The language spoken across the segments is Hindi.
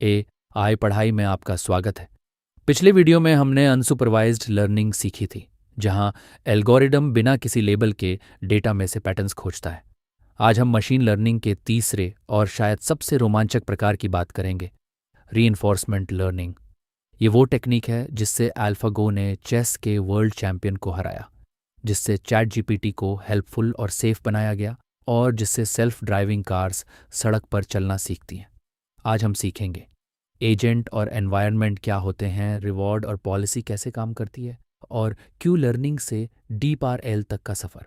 AI पढ़ाई में आपका स्वागत है। पिछले वीडियो में हमने अनसुपरवाइज्ड लर्निंग सीखी थी, जहां एल्गोरिदम बिना किसी लेबल के डेटा में से पैटर्न्स खोजता है। आज हम मशीन लर्निंग के तीसरे और शायद सबसे रोमांचक प्रकार की बात करेंगे, रीइंफोर्समेंट लर्निंग। ये वो टेक्निक है जिससे AlphaGo ने चेस के वर्ल्ड चैंपियन को हराया, जिससे ChatGPT को हेल्पफुल और सेफ बनाया गया और जिससे सेल्फ ड्राइविंग कार्स सड़क पर चलना सीखती हैं। आज हम सीखेंगे एजेंट और एनवायरनमेंट क्या होते हैं, रिवॉर्ड और पॉलिसी कैसे काम करती है, और क्यू लर्निंग से डीप RL तक का सफ़र।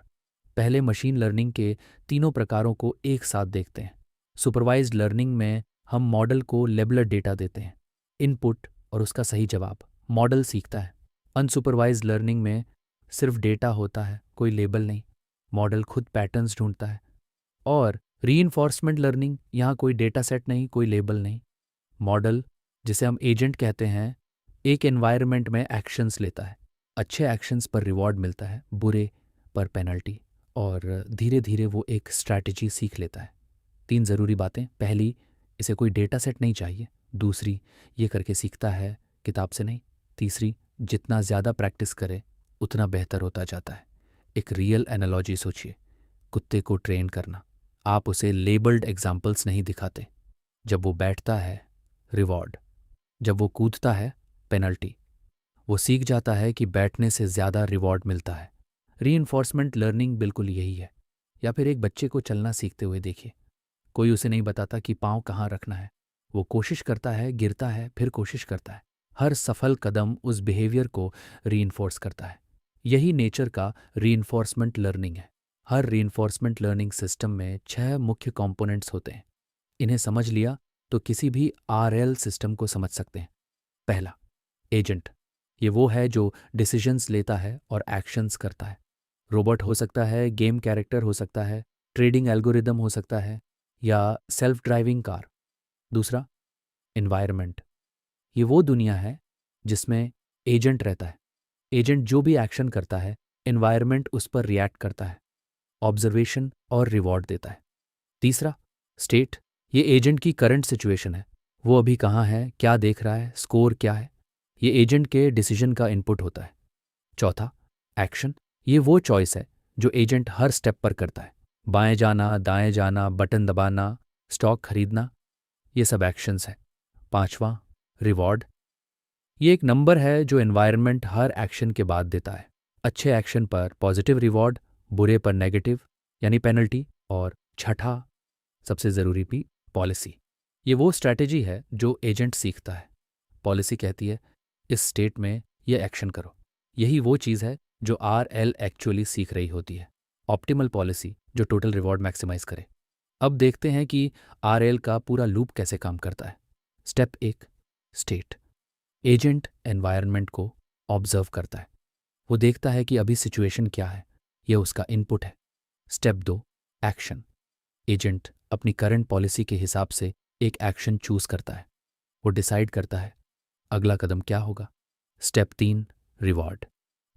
पहले मशीन लर्निंग के तीनों प्रकारों को एक साथ देखते हैं। सुपरवाइज्ड लर्निंग में हम मॉडल को लेबलर डेटा देते हैं, इनपुट और उसका सही जवाब। मॉडल सीखता है। अनसुपरवाइज्ड लर्निंग में सिर्फ डेटा होता है, कोई लेबल नहीं। मॉडल खुद पैटर्न्स ढूंढता है। और रीइंफोर्समेंट लर्निंग, यहाँ कोई डेटा सेट नहीं, कोई लेबल नहीं। मॉडल, जिसे हम एजेंट कहते हैं, एक एनवायरनमेंट में एक्शंस लेता है। अच्छे एक्शंस पर रिवॉर्ड मिलता है, बुरे पर पेनल्टी, और धीरे धीरे वो एक स्ट्रैटेजी सीख लेता है। 3 ज़रूरी बातें। पहली, इसे कोई डेटा सेट नहीं चाहिए। दूसरी, ये करके सीखता है, किताब से नहीं। तीसरी, जितना ज़्यादा प्रैक्टिस करे उतना बेहतर होता जाता है। एक रियल एनालॉजी सोचिए, कुत्ते को ट्रेन करना। आप उसे लेबल्ड एग्जाम्पल्स नहीं दिखाते। जब वो बैठता है, रिवॉर्ड। जब वो कूदता है, पेनल्टी। वो सीख जाता है कि बैठने से ज़्यादा रिवॉर्ड मिलता है। रीइंफोर्समेंट लर्निंग बिल्कुल यही है। या फिर एक बच्चे को चलना सीखते हुए देखिए। कोई उसे नहीं बताता कि पाँव कहाँ रखना है। वो कोशिश करता है, गिरता है, फिर कोशिश करता है। हर सफल कदम उस बिहेवियर को रीइंफोर्स करता है। यही नेचर का रीइंफोर्समेंट लर्निंग है। हर रीइंफोर्समेंट लर्निंग सिस्टम में 6 मुख्य कंपोनेंट्स होते हैं। इन्हें समझ लिया तो किसी भी RL सिस्टम को समझ सकते हैं। पहला, एजेंट। ये वो है जो डिसीजंस लेता है और एक्शंस करता है। रोबोट हो सकता है, गेम कैरेक्टर हो सकता है, ट्रेडिंग एल्गोरिदम हो सकता है, या सेल्फ ड्राइविंग कार। दूसरा, एनवायरनमेंट। ये वो दुनिया है जिसमें एजेंट रहता है। एजेंट जो भी एक्शन करता है, एनवायरनमेंट उस पर रिएक्ट करता है, ऑब्जर्वेशन और रिवॉर्ड देता है। तीसरा, स्टेट। ये एजेंट की करंट सिचुएशन है। वो अभी कहाँ है, क्या देख रहा है, स्कोर क्या है। ये एजेंट के डिसीजन का इनपुट होता है। चौथा, एक्शन। ये वो चॉइस है जो एजेंट हर स्टेप पर करता है। बाएं जाना, दाएं जाना, बटन दबाना, स्टॉक खरीदना, ये सब एक्शंस है। पांचवा, रिवॉर्ड। ये एक नंबर है जो एनवायरनमेंट हर एक्शन के बाद देता है। अच्छे एक्शन पर पॉजिटिव रिवॉर्ड, बुरे पर नेगेटिव यानी पेनल्टी। और छठा, सबसे ज़रूरी भी, पॉलिसी। ये वो स्ट्रैटेजी है जो एजेंट सीखता है। पॉलिसी कहती है, इस स्टेट में ये एक्शन करो। यही वो चीज़ है जो RL एक्चुअली सीख रही होती है। ऑप्टिमल पॉलिसी जो टोटल रिवॉर्ड मैक्सिमाइज करे। अब देखते हैं कि RL का पूरा लूप कैसे काम करता है। Step 1, state. एजेंट एनवायरनमेंट को ऑब्जर्व करता है। वो देखता है कि अभी सिचुएशन क्या है, यह उसका इनपुट है। Step 2, action. एजेंट अपनी करंट पॉलिसी के हिसाब से एक एक्शन चूज करता है। वो डिसाइड करता है अगला कदम क्या होगा। Step 3, reward.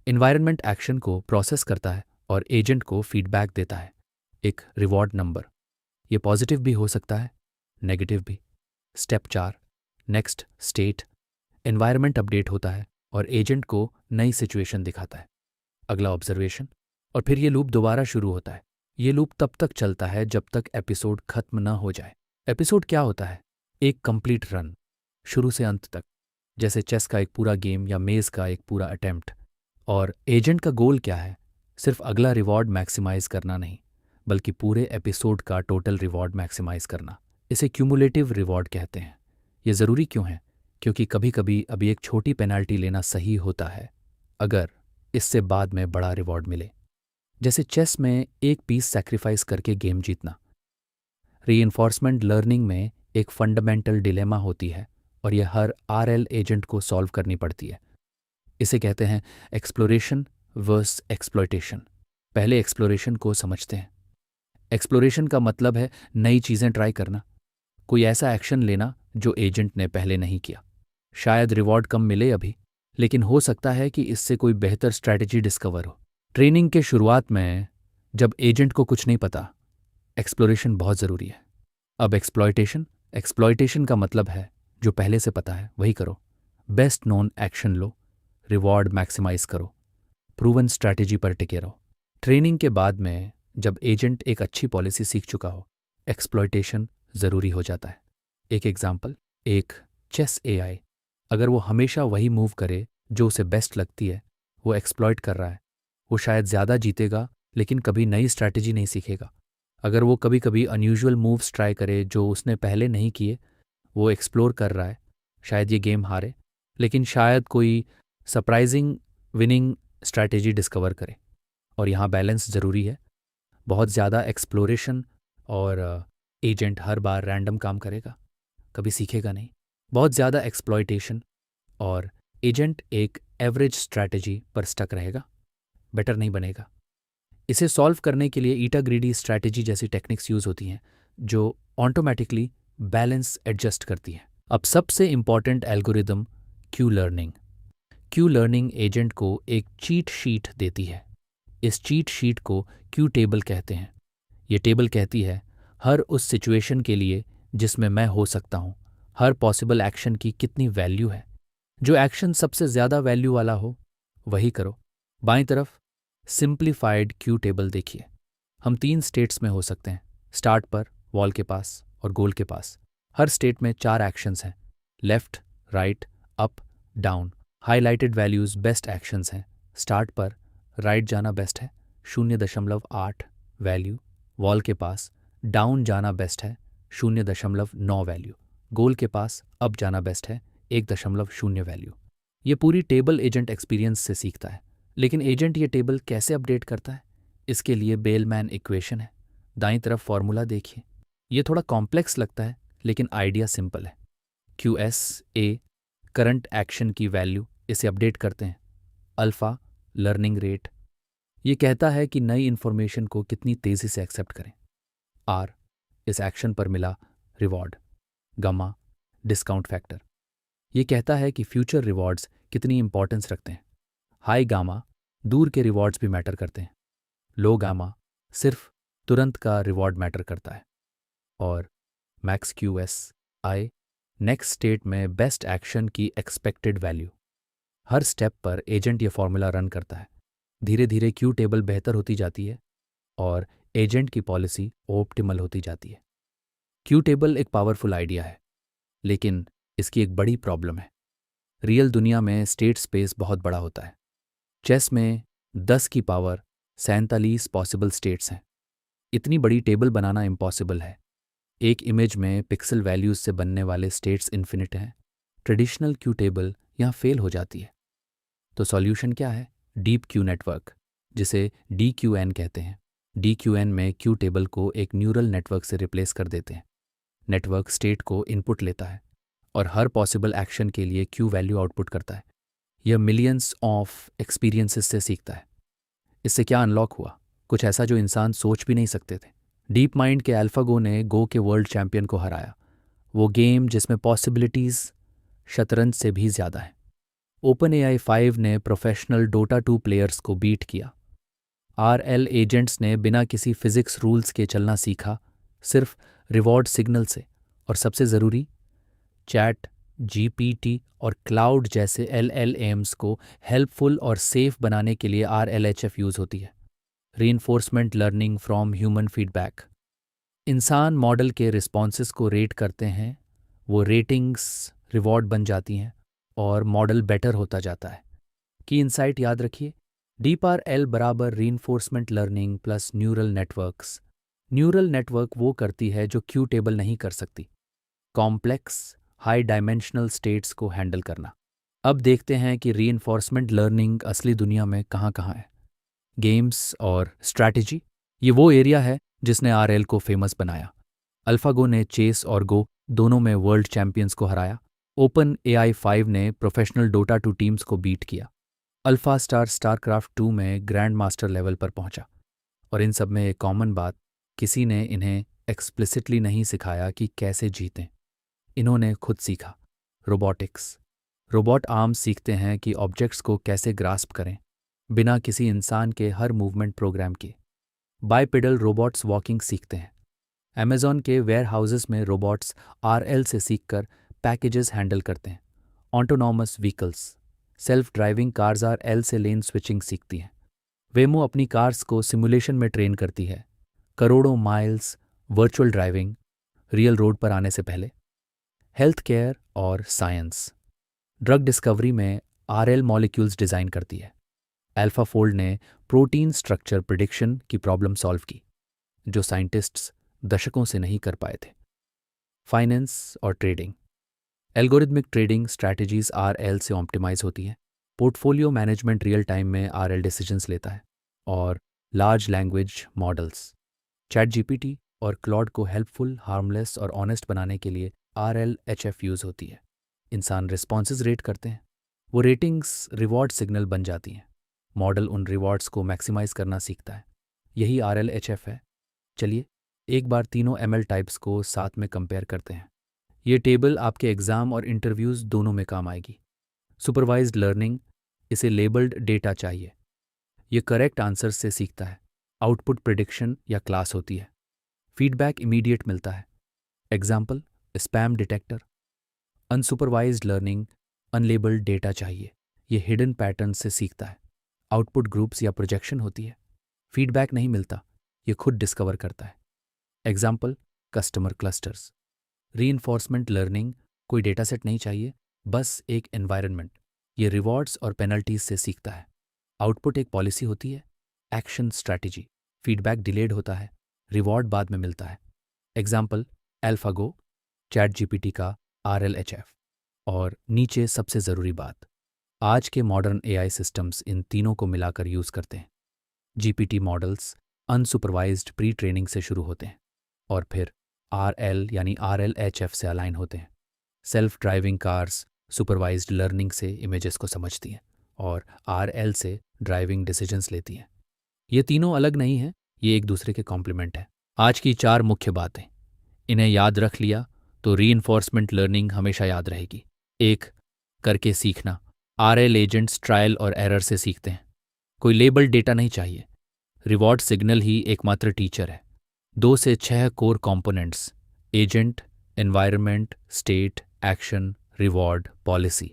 एनवायरनमेंट एक्शन को प्रोसेस करता है और एजेंट को फीडबैक देता है, एक रिवॉर्ड नंबर। ये पॉजिटिव भी हो सकता है, नेगेटिव भी। Step 4, next state. Environment update होता है और एजेंट को नई सिचुएशन दिखाता है। अगला ऑब्जर्वेशन, और फिर ये लूप दोबारा शुरू होता है। ये लूप तब तक चलता है जब तक एपिसोड खत्म ना हो जाए। एपिसोड क्या होता है? एक कंप्लीट रन, शुरू से अंत तक, जैसे चेस का एक पूरा गेम या मेज़ का एक पूरा अटेम्प्ट। और एजेंट का गोल क्या है? सिर्फ अगला रिवॉर्ड मैक्सिमाइज करना नहीं, बल्कि पूरे एपिसोड का टोटल रिवॉर्ड मैक्सिमाइज करना। इसे क्यूमुलेटिव रिवॉर्ड कहते हैं। ये ज़रूरी क्यों है? क्योंकि कभी कभी अभी एक छोटी पेनल्टी लेना सही होता है, अगर इससे बाद में बड़ा रिवॉर्ड मिले। जैसे चेस में एक पीस सैक्रिफाइस करके गेम जीतना। रीइंफोर्समेंट लर्निंग में एक फंडामेंटल डिलेमा होती है और यह हर RL एजेंट को सॉल्व करनी पड़ती है। इसे कहते हैं एक्सप्लोरेशन वर्स एक्सप्लॉयटेशन। पहले एक्सप्लोरेशन को समझते हैं। एक्सप्लोरेशन का मतलब है नई चीज़ें ट्राई करना, कोई ऐसा एक्शन लेना जो एजेंट ने पहले नहीं किया। शायद रिवॉर्ड कम मिले अभी, लेकिन हो सकता है कि इससे कोई बेहतर स्ट्रैटेजी डिस्कवर हो। ट्रेनिंग के शुरुआत में जब एजेंट को कुछ नहीं पता, एक्सप्लोरेशन बहुत ज़रूरी है। अब एक्सप्लॉयटेशन। एक्सप्लॉयटेशन का मतलब है जो पहले से पता है वही करो, बेस्ट नोन एक्शन लो, रिवॉर्ड मैक्सिमाइज करो, प्रूवन स्ट्रैटेजी पर टिके रहो। ट्रेनिंग के बाद में जब एजेंट एक अच्छी पॉलिसी सीख चुका हो, एक्सप्लॉयटेशन ज़रूरी हो जाता है। एक एग्जाम्पल, एक चेस एआई अगर वो हमेशा वही मूव करे जो उसे बेस्ट लगती है, वो एक्सप्लॉयट कर रहा है। वो शायद ज़्यादा जीतेगा लेकिन कभी नई स्ट्रैटेजी नहीं सीखेगा। अगर वो कभी कभी अनयूजुअल मूव्स ट्राई करे जो उसने पहले नहीं किए, वो एक्सप्लोर कर रहा है, शायद ये गेम हारे लेकिन शायद कोई सरप्राइजिंग विनिंग स्ट्रैटेजी डिस्कवर करे। और यहाँ बैलेंस ज़रूरी है। बहुत ज़्यादा एक्सप्लोरेशन और एजेंट हर बार रैंडम काम करेगा, कभी सीखेगा नहीं। बहुत ज़्यादा एक्सप्लॉयटेशन और एजेंट एक एवरेज स्ट्रैटेजी पर स्टक रहेगा, बेटर नहीं बनेगा। इसे सॉल्व करने के लिए ईटा ग्रीडी स्ट्रैटेजी जैसी टेक्निक्स यूज़ होती हैं जो ऑटोमेटिकली बैलेंस एडजस्ट करती हैं। अब सबसे important algorithm Q learning. Q learning agent को एक चीट शीट देती है। इस चीट शीट को क्यू टेबल कहते हैं। ये टेबल कहती है हर उस सिचुएशन के लिए जिसमें मैं हो सकता हूँ, हर पॉसिबल एक्शन की कितनी वैल्यू है। जो एक्शन सबसे ज़्यादा वैल्यू वाला हो वही करो। बाईं तरफ सिंप्लीफाइड क्यू टेबल देखिए। हम 3 स्टेट्स में हो सकते हैं, स्टार्ट पर, वॉल के पास और गोल के पास। हर स्टेट में 4 एक्शंस हैं, left, right, up, down. Highlighted values best actions हैं। स्टार्ट पर राइट जाना बेस्ट है, 0.8 वैल्यू। वॉल के पास डाउन जाना बेस्ट है, 0.9 वैल्यू। गोल के पास अप जाना बेस्ट है, 1.0 वैल्यू। ये पूरी टेबल एजेंट एक्सपीरियंस से सीखता है। लेकिन एजेंट ये टेबल कैसे अपडेट करता है? इसके लिए बेलमैन इक्वेशन है। दाईं तरफ फॉर्मूला देखिए। ये थोड़ा कॉम्प्लेक्स लगता है लेकिन आइडिया सिंपल है। QSA करंट एक्शन की वैल्यू, इसे अपडेट करते हैं। अल्फ़ा लर्निंग रेट, ये कहता है कि नई इन्फॉर्मेशन को कितनी तेज़ी से एक्सेप्ट करें। R इस एक्शन पर मिला रिवॉर्ड। गामा डिस्काउंट फैक्टर, ये कहता है कि फ्यूचर रिवॉर्ड्स कितनी इंपॉर्टेंस रखते हैं। हाई गामा दूर के रिवॉर्ड्स भी मैटर करते हैं। लो गामा सिर्फ तुरंत का रिवॉर्ड मैटर करता है। और मैक्स QSI नेक्स्ट स्टेट में बेस्ट एक्शन की एक्सपेक्टेड वैल्यू। हर स्टेप पर एजेंट ये फॉर्मूला रन करता है। धीरे धीरे क्यू टेबल बेहतर होती जाती है और एजेंट की पॉलिसी ऑप्टिमल होती जाती है। क्यू टेबल एक पावरफुल आइडिया है लेकिन इसकी एक बड़ी प्रॉब्लम है। रियल दुनिया में स्टेट स्पेस बहुत बड़ा होता है। चेस में 10 की पावर 47 पॉसिबल स्टेट्स हैं। इतनी बड़ी टेबल बनाना इम्पॉसिबल है। एक इमेज में पिक्सल वैल्यूज से बनने वाले स्टेट्स इन्फिनिट हैं। ट्रेडिशनल क्यू टेबल यहाँ फेल हो जाती है। तो सॉल्यूशन क्या है? डीप क्यू नेटवर्क, जिसे DQN कहते हैं। DQN में क्यू टेबल को एक न्यूरल नेटवर्क से रिप्लेस कर देते हैं। नेटवर्क स्टेट को इनपुट लेता है और हर पॉसिबल एक्शन के लिए क्यू वैल्यू आउटपुट करता है। यह मिलियंस ऑफ एक्सपीरियंसेस से सीखता है। इससे क्या अनलॉक हुआ? कुछ ऐसा जो इंसान सोच भी नहीं सकते थे। डीप माइंड के अल्फागो ने गो के वर्ल्ड चैंपियन को हराया। वो गेम जिसमें पॉसिबिलिटीज़ शतरंज से भी ज़्यादा है। OpenAI 5 ने प्रोफेशनल Dota 2 प्लेयर्स को बीट किया। RL एजेंट्स ने बिना किसी फिजिक्स रूल्स के चलना सीखा, सिर्फ रिवॉर्ड सिग्नल से। और सबसे ज़रूरी, चैट GPT और क्लाउड जैसे LLMs को हेल्पफुल और सेफ बनाने के लिए RLHF यूज़ होती है। Reinforcement learning from human feedback. इंसान मॉडल के रिस्पॉन्सेस को रेट करते हैं, वो रेटिंग्स रिवॉर्ड बन जाती हैं और मॉडल बेटर होता जाता है। की इंसाइट याद रखिए, DeepRL बराबर reinforcement learning plus neural networks. Neural network वो करती है जो क्यू टेबल नहीं कर सकती, कॉम्प्लेक्स हाई डायमेंशनल स्टेट्स को हैंडल करना। अब देखते हैं कि रीइंफोर्समेंट लर्निंग असली दुनिया में कहाँ कहाँ है। गेम्स और स्ट्रैटेजी, ये वो एरिया है जिसने RL को फेमस बनाया। अल्फागो ने चेस और गो दोनों में वर्ल्ड चैंपियंस को हराया। OpenAI 5 ने प्रोफेशनल Dota 2 टीम्स को बीट किया। अल्फा स्टार स्टारक्राफ्ट 2 में ग्रैंड मास्टर लेवल पर पहुंचा। और इन सब में एक कॉमन बात, किसी ने इन्हें एक्सप्लिसिटली नहीं सिखाया कि कैसे जीतें। इन्होंने खुद सीखा। रोबोटिक्स, रोबोट आर्म्स सीखते हैं कि ऑब्जेक्ट्स को कैसे ग्रास्प करें बिना किसी इंसान के हर मूवमेंट प्रोग्राम किए। बाइपेडल रोबोट्स वॉकिंग सीखते हैं। अमेज़ॉन के वेयर हाउसेस में रोबोट्स RL से सीखकर पैकेजेस हैंडल करते हैं। Autonomous vehicles, self driving cars R L से लेन स्विचिंग सीखती हैं। वेमो अपनी कार्स को सिमुलेशन में ट्रेन करती है। करोड़ों miles virtual driving real road पर आने से पहले। हेल्थ केयर और साइंस, ड्रग डिस्कवरी में आरएल मॉलिक्यूल्स डिज़ाइन करती है। अल्फाफोल्ड ने प्रोटीन स्ट्रक्चर प्रिडिक्शन की प्रॉब्लम सॉल्व की, जो साइंटिस्ट्स दशकों से नहीं कर पाए थे। फाइनेंस और trading, algorithmic trading strategies RL से ऑप्टिमाइज होती हैं। पोर्टफोलियो मैनेजमेंट रियल टाइम में आरएल डिसीजंस लेता है। और large language models, chat GPT और क्लॉड को हेल्पफुल, हार्मलेस और ऑनेस्ट बनाने के लिए RLHF यूज़ होती है। इंसान रिस्पॉन्सेज रेट करते हैं, वो रेटिंग्स रिवॉर्ड सिग्नल बन जाती हैं। मॉडल उन रिवॉर्ड्स को मैक्सिमाइज करना सीखता है। यही RLHF है। चलिए एक बार तीनों ML टाइप्स को साथ में कंपेयर करते हैं। ये टेबल आपके एग्ज़ाम और इंटरव्यूज़ दोनों में काम आएगी। सुपरवाइज्ड लर्निंग, इसे लेबल्ड डेटा चाहिए। ये करेक्ट आंसर से सीखता है। आउटपुट प्रिडिक्शन या क्लास होती है। फीडबैक इमीडिएट मिलता है। Example spam detector. Unsupervised learning, unlabelled data चाहिए। ये हिडन पैटर्न से सीखता है। आउटपुट ग्रुप्स या प्रोजेक्शन होती है। फीडबैक नहीं मिलता, ये खुद डिस्कवर करता है। Example customer clusters. Reinforcement learning, कोई डेटासेट नहीं चाहिए, बस एक एनवायरनमेंट। ये रिवॉर्ड्स और पेनल्टीज से सीखता है। आउटपुट एक पॉलिसी होती है। एक्शन स्ट्रैटेजी, फीडबैक डिलेड होता है, रिवॉर्ड बाद में मिलता है। एग्जाम्पल एल्फागो, चैट जीपीटी का RLHF। और नीचे सबसे ज़रूरी बात, आज के मॉडर्न AI सिस्टम्स इन तीनों को मिलाकर यूज़ करते हैं। GPT models unsupervised pre training से शुरू होते हैं और फिर RL यानी RLHF से अलाइन होते हैं। Self driving cars supervised learning से इमेजेस को समझती हैं और RL से ड्राइविंग डिसीजंस लेती हैं। ये तीनों अलग नहीं हैं, ये एक दूसरे के कॉम्प्लीमेंट हैं। आज की 4 मुख्य बातें, इन्हें याद रख लिया तो रीइंफोर्समेंट लर्निंग हमेशा याद रहेगी। 1. करके सीखना। RL एजेंट्स ट्रायल और एरर से सीखते हैं। कोई लेबल डेटा नहीं चाहिए, रिवॉर्ड सिग्नल ही एकमात्र टीचर है। 2 से 6 core components, agent, environment, state, action, reward, policy.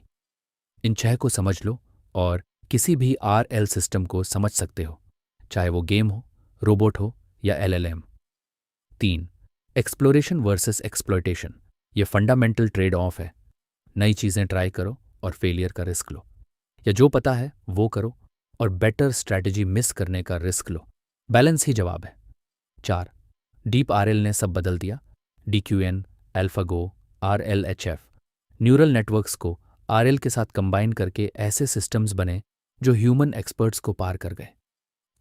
इन 6 को समझ लो और किसी भी RL सिस्टम को समझ सकते हो, चाहे वो गेम हो, रोबोट हो या LLM। 3. एक्सप्लोरेशन वर्सेस एक्सप्लॉयटेशन, ये फंडामेंटल ट्रेड ऑफ है। नई चीज़ें ट्राई करो और फेलियर का रिस्क लो, या जो पता है वो करो और बेटर स्ट्रैटेजी मिस करने का रिस्क लो। बैलेंस ही जवाब है। 4. डीप RL ने सब बदल दिया। DQN, AlphaGo, RLHF neural networks को RL के साथ कंबाइन करके ऐसे सिस्टम्स बने जो ह्यूमन एक्सपर्ट्स को पार कर गए।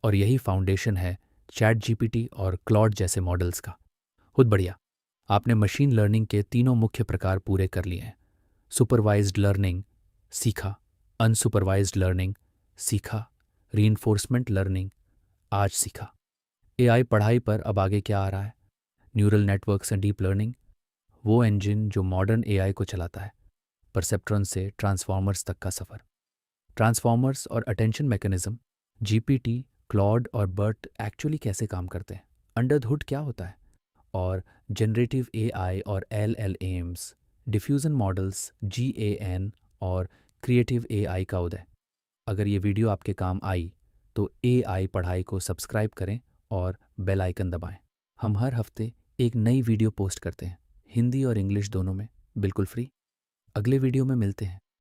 और यही फाउंडेशन है चैट जीपीटी और क्लॉड जैसे मॉडल्स का। खुद बढ़िया, आपने मशीन लर्निंग के तीनों मुख्य प्रकार पूरे कर लिए हैं। सुपरवाइज्ड लर्निंग सीखा, अनसुपरवाइज्ड लर्निंग सीखा, रीइंफोर्समेंट लर्निंग आज सीखा। AI पढ़ाई पर अब आगे क्या आ रहा है? Neural networks and deep learning, वो इंजन जो मॉडर्न AI को चलाता है। परसेप्ट्रॉन से ट्रांसफॉर्मर्स तक का सफ़र। ट्रांसफॉर्मर्स और अटेंशन मैकेनिज्म, जीपीटी, क्लॉड और बर्ट एक्चुअली कैसे काम करते हैं, अंडर द हुड क्या होता है। और जनरेटिव AI और LLMs, डिफ्यूज़न मॉडल्स, GAN और क्रिएटिव AI का उदय। अगर ये वीडियो आपके काम आई तो AI पढ़ाई को सब्सक्राइब करें और बेल आइकन दबाएं। हम हर हफ्ते एक नई वीडियो पोस्ट करते हैं, हिंदी और इंग्लिश दोनों में, बिल्कुल फ्री। अगले वीडियो में मिलते हैं।